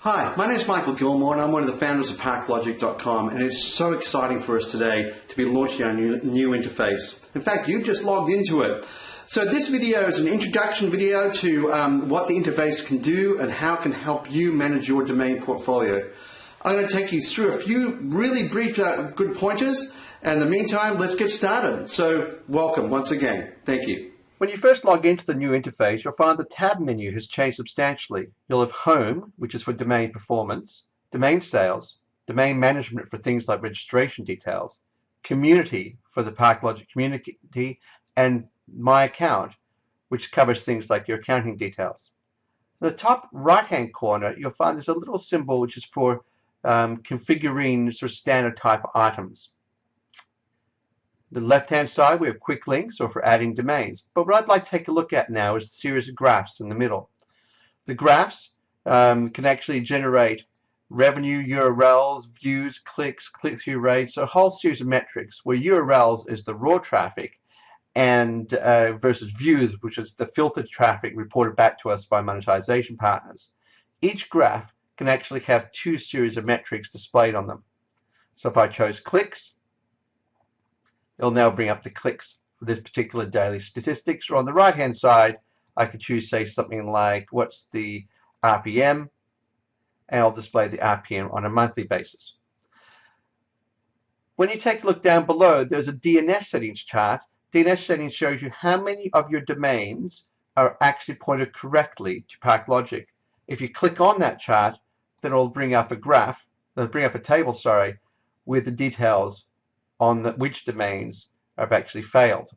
Hi, my name is Michael Gilmore and I'm one of the founders of ParkLogic.com, and it's so exciting for us today to be launching our new interface. In fact, you've just logged into it. So this video is an introduction video to what the interface can do and how it can help you manage your domain portfolio. I'm going to take you through a few really brief good pointers, and in the meantime, let's get started. So welcome once again. Thank you. When you first log into the new interface, you'll find the tab menu has changed substantially. You'll have Home, which is for domain performance, Domain Sales, Domain Management for things like registration details, Community for the ParkLogic community, and My Account, which covers things like your accounting details. In the top right-hand corner, you'll find there's a little symbol which is for configuring sort of standard type items. The left-hand side, we have quick links, or for adding domains. But what I'd like to take a look at now is the series of graphs in the middle. The graphs can actually generate revenue, URLs, views, clicks, click-through rates, a whole series of metrics where URLs is the raw traffic and versus views, which is the filtered traffic reported back to us by monetization partners. Each graph can actually have two series of metrics displayed on them. So if I chose clicks, it'll now bring up the clicks for this particular daily statistics. Or on the right hand side, I could choose, say, something like what's the RPM, and I'll display the RPM on a monthly basis. When you take a look down below, there's a DNS settings chart. DNS settings shows you how many of your domains are actually pointed correctly to ParkLogic. If you click on that chart, then it'll bring up a graph, it'll bring up a table, sorry, with the details on which domains have actually failed.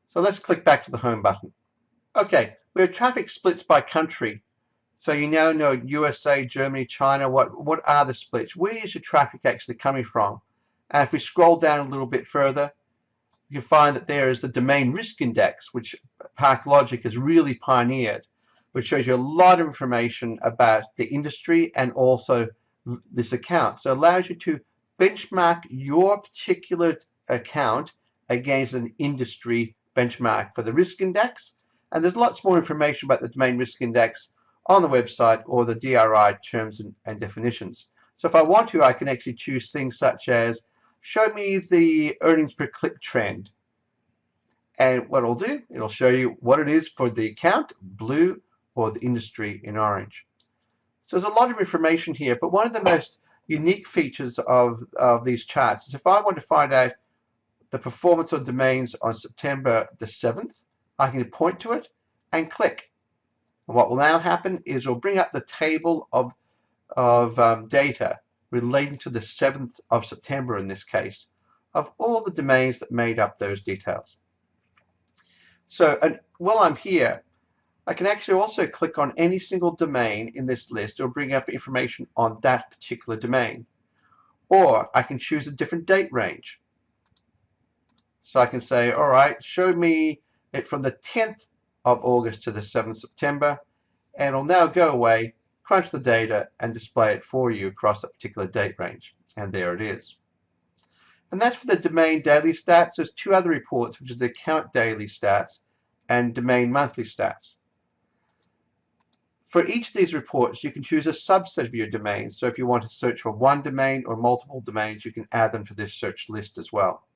So let's click back to the Home button. Okay, we have traffic splits by country. So you now know USA, Germany, China, what are the splits? Where is your traffic actually coming from? And if we scroll down a little bit further, you can find that there is the Domain Risk Index, which ParkLogic has really pioneered, which shows you a lot of information about the industry and also this account. So it allows you to benchmark your particular account against an industry benchmark for the risk index, and there's lots more information about the domain risk index on the website or the DRI terms and definitions. So if I want to, I can actually choose things such as show me the earnings per click trend, and what it'll do, it'll show you what it is for the account, blue, or the industry in orange. So there's a lot of information here, but one of the most unique features of these charts is if I want to find out the performance of domains on September the 7th, I can point to it and click. And what will now happen is it'll bring up the table of data relating to the 7th of September in this case, of all the domains that made up those details. So, and while I'm here, I can actually also click on any single domain in this list. It'll bring up information on that particular domain. Or I can choose a different date range. So I can say, all right, show me it from the 10th of August to the 7th of September, and it'll now go away, crunch the data, and display it for you across that particular date range. And there it is. And that's for the domain daily stats. There's two other reports, which is the account daily stats and domain monthly stats. For each of these reports, you can choose a subset of your domains. So if you want to search for one domain or multiple domains, you can add them to this search list as well.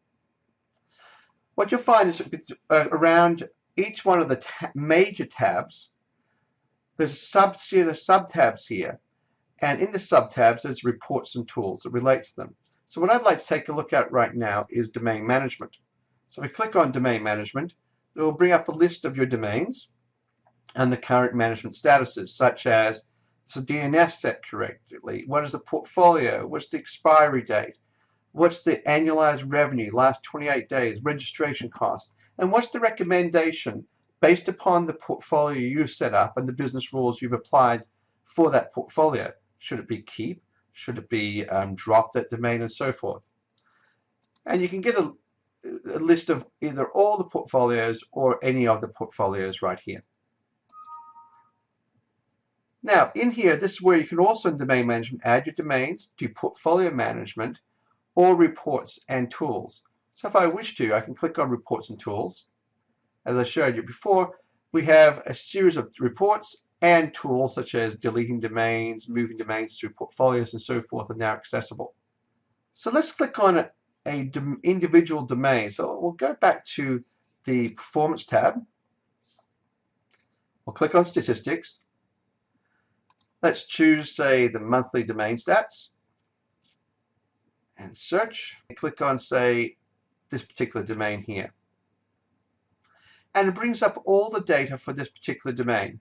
What you'll find is around each one of the major tabs, there's a subset of subtabs here. And in the subtabs, there's reports and tools that relate to them. So what I'd like to take a look at right now is domain management. So if we click on domain management, it will bring up a list of your domains and the current management statuses, such as is the DNS set correctly, what is the portfolio, what's the expiry date, what's the annualized revenue, last 28 days, registration cost, and what's the recommendation based upon the portfolio you've set up and the business rules you've applied for that portfolio. Should it be keep? Should it be drop that domain, and so forth? And you can get a list of either all the portfolios or any of the portfolios right here. Now, in here, this is where you can also in domain management add your domains, do portfolio management, or reports and tools. So if I wish to, I can click on reports and tools. As I showed you before, we have a series of reports and tools such as deleting domains, moving domains through portfolios, and so forth are now accessible. So let's click on an individual domain. So we'll go back to the Performance tab. We'll click on Statistics. Let's choose, say, the monthly domain stats and search. Click on, say, this particular domain here. And it brings up all the data for this particular domain.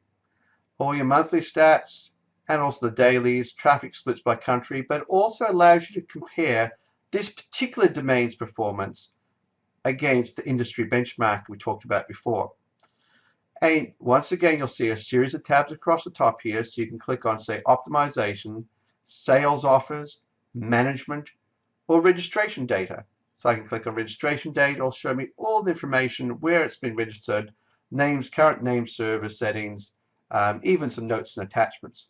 All your monthly stats and also the dailies, traffic splits by country, but it also allows you to compare this particular domain's performance against the industry benchmark we talked about before. And once again, you'll see a series of tabs across the top here, so you can click on, say, optimization, sales offers, management, or registration data. So I can click on registration data. It'll show me all the information, where it's been registered, names, current name server settings, even some notes and attachments.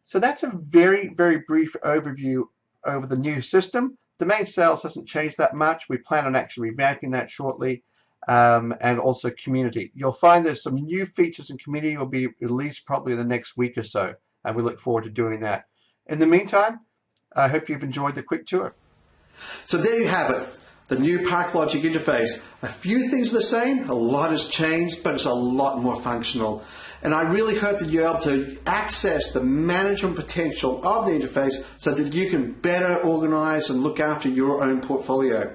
So that's a very, very brief overview over the new system. Domain sales hasn't changed that much. We plan on actually revamping that shortly. And also community. You'll find there's some new features in community will be released probably in the next week or so, and we look forward to doing that. In the meantime, I hope you've enjoyed the quick tour. So there you have it, the new ParkLogic interface. A few things are the same, a lot has changed, but it's a lot more functional. And I really hope that you're able to access the management potential of the interface so that you can better organize and look after your own portfolio.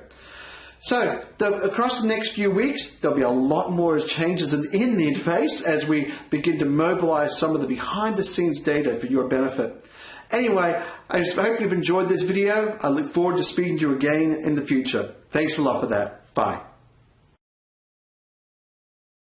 So, across the next few weeks, there'll be a lot more changes in the interface as we begin to mobilize some of the behind-the-scenes data for your benefit. Anyway, I just hope you've enjoyed this video. I look forward to speaking to you again in the future. Thanks a lot for that. Bye.